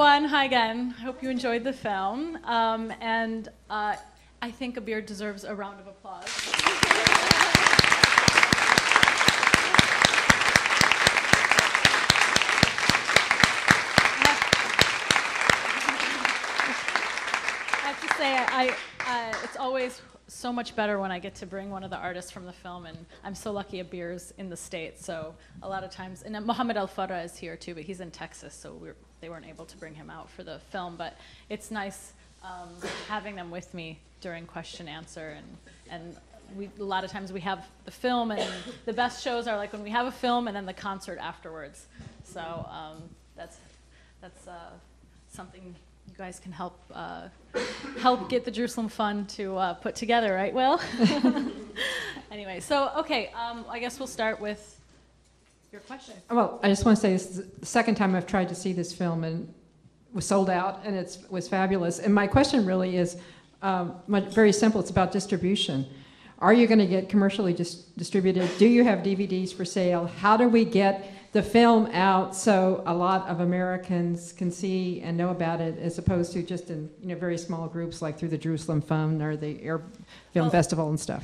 everyone. Hi again. I hope you enjoyed the film. I think Abeer deserves a round of applause. I have to say, it's always so much better when I get to bring one of the artists from the film, and I'm so lucky Abeer's in the States, so a lot of times, and Mohammed Al-Farah is here too, but he's in Texas, so they weren't able to bring him out for the film, but it's nice having them with me during question answer, and a lot of times we have the film, and the best shows are like when we have a film and then the concert afterwards, so that's something you guys can help get the Jerusalem Fund to put together, right, Will? Anyway, so, okay, I guess we'll start with your question. Well, I just want to say this is the second time I've tried to see this film and was sold out, and it was fabulous. And my question really is very simple. It's about distribution. Are you going to get commercially distributed? Do you have DVDs for sale? How do we get the film out so a lot of Americans can see and know about it, as opposed to just in very small groups like through the Jerusalem Fund or the Arab Film Festival and stuff?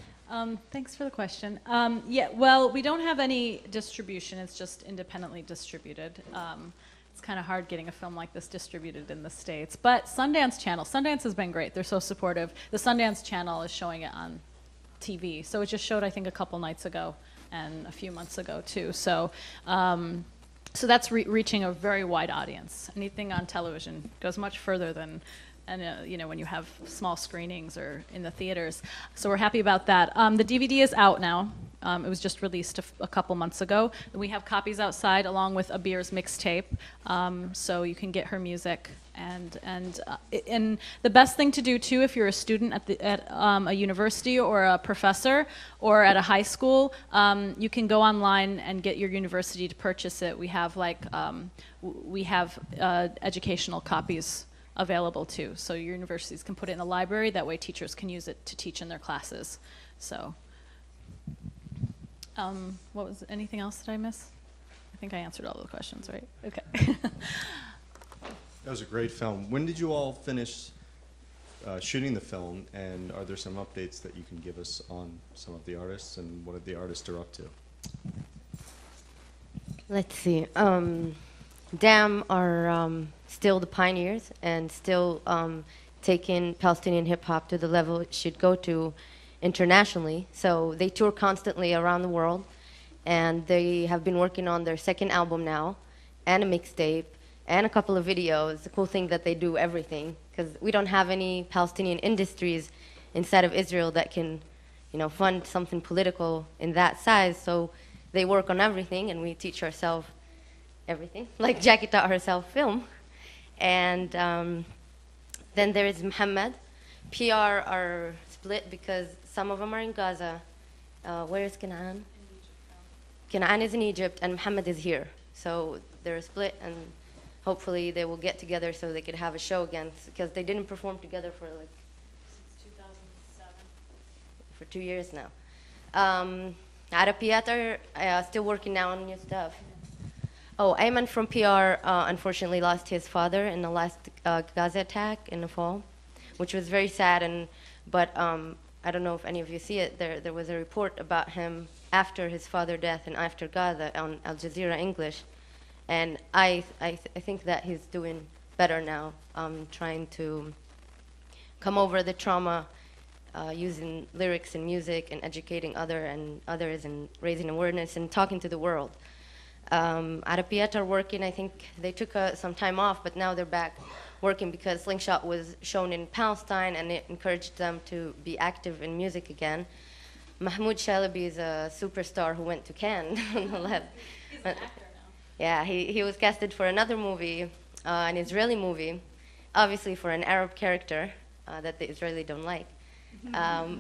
Thanks for the question. Yeah, well, we don't have any distribution. It's just independently distributed. It's kind of hard getting a film like this distributed in the States. But Sundance has been great. They're so supportive. The Sundance Channel is showing it on TV. So it just showed, I think, a couple nights ago and a few months ago too. So, so that's reaching a very wide audience. Anything on television goes much further than, when you have small screenings or in the theaters. So we're happy about that. The DVD is out now. It was just released a couple months ago. We have copies outside along with Abeer's mixtape, so you can get her music. And the best thing to do too, if you're a student at a university or a professor or at a high school, you can go online and get your university to purchase it. We have educational copies available too, so your universities can put it in the library. That way, teachers can use it to teach in their classes. So, what was anything else that I missed? I think I answered all the questions, right? Okay. That was a great film. When did you all finish shooting the film, and are there some updates that you can give us on some of the artists, and what the artists are up to? Let's see. DAM are still the pioneers and still taking Palestinian hip-hop to the level it should go to internationally. So they tour constantly around the world, and they have been working on their second album now, and a mixtape, and a couple of videos. The cool thing that they do everything, because we don't have any Palestinian industries inside of Israel that can, fund something political in that size. So they work on everything, and we teach ourselves everything, like Jackie taught herself film. And then there is Muhammad. PR are split because some of them are in Gaza. Where is Canaan? Canaan is in Egypt, and Muhammad is here. So they're split, and hopefully they will get together so they could have a show again, because they didn't perform together for like since 2007. For 2 years now. Arapiyat are still working now on new stuff. Oh, Ayman from PR unfortunately lost his father in the last Gaza attack in the fall, which was very sad. But I don't know if any of you see it. There was a report about him after his father's death and after Gaza on Al Jazeera English. And I think that he's doing better now, trying to come over the trauma using lyrics and music and educating others and raising awareness and talking to the world. Arapiyat are working. I think they took some time off, but now they're back working because Slingshot was shown in Palestine, and it encouraged them to be active in music again. Mahmoud Shalabi is a superstar who went to Cannes. He's an actor now. Yeah, he was casted for another movie, an Israeli movie, obviously for an Arab character that the Israeli don't like.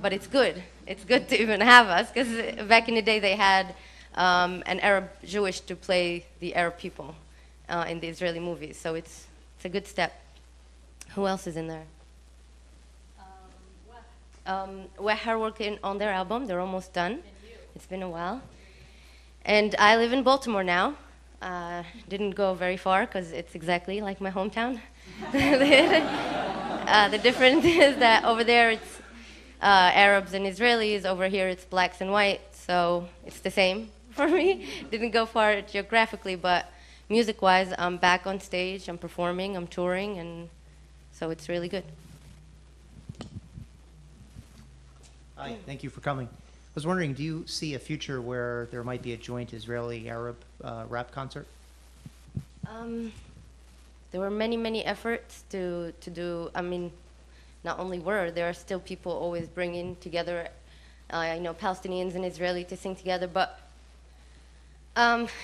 But it's good. It's good to even have us, because back in the day they had an Arab Jewish to play the Arab people in the Israeli movies. So it's a good step. Who else is in there? We're working on their album. They're almost done. It's been a while. And I live in Baltimore now. Didn't go very far because it's exactly like my hometown. The difference is that over there it's Arabs and Israelis. Over here it's blacks and white. So it's the same for me. Didn't go far geographically, but music-wise, I'm back on stage. I'm performing. I'm touring, and so it's really good. Hi, thank you for coming. I was wondering, do you see a future where there might be a joint Israeli-Arab rap concert? There were many, many efforts to do, I mean, not only there are still people always bringing together, Palestinians and Israeli to sing together, but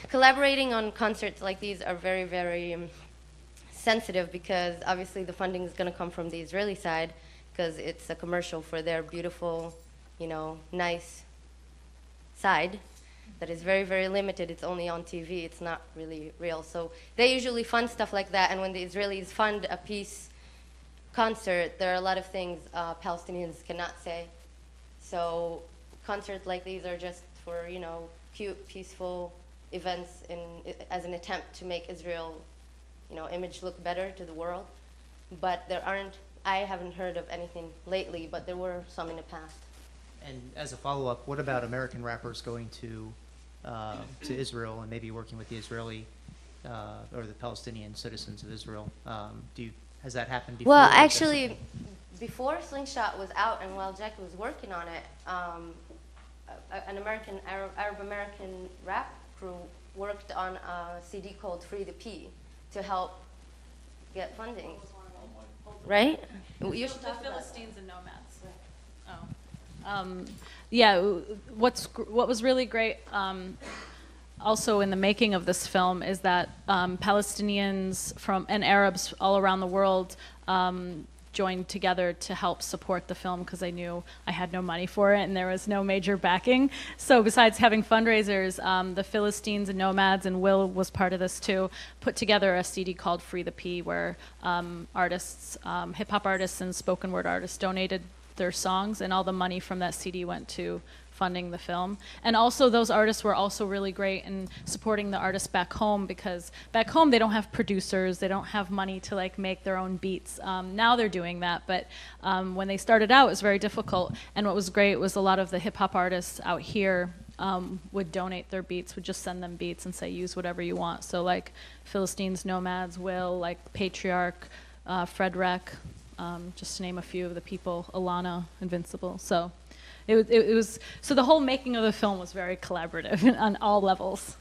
collaborating on concerts like these are very, very sensitive because obviously the funding is going to come from the Israeli side because it's a commercial for their beautiful, nice side that is very, very limited. It's only on TV. It's not really real. So they usually fund stuff like that. And when the Israelis fund a peace concert, there are a lot of things Palestinians cannot say. So concerts like these are just for, cute, peaceful events as an attempt to make Israel, image look better to the world. But I haven't heard of anything lately, but there were some in the past. And as a follow-up, what about American rappers going to Israel and maybe working with the Israeli or the Palestinian citizens of Israel? Has that happened before? Well, actually, before Slingshot was out and while Jackie was working on it, an Arab-American rap crew worked on a CD called Free the P to help get funding. Right? You should talk about Philistines and nomads. What was really great also in the making of this film is that Palestinians and Arabs all around the world joined together to help support the film because I knew I had no money for it and there was no major backing. So besides having fundraisers, the Philistines and Nomads, and Will was part of this too, put together a CD called Free the P where artists, hip-hop artists and spoken word artists donated their songs, and all the money from that CD went to funding the film. And also those artists were also really great in supporting the artists back home because back home they don't have producers, they don't have money to make their own beats. Now they're doing that, but when they started out it was very difficult. And what was great was a lot of the hip hop artists out here would donate their beats, would just send them beats and say use whatever you want. So like Philistines, Nomads, Will, Patriarch, Fred Rec, just to name a few of the people, Alana, Invincible. So it was so the whole making of the film was very collaborative on all levels.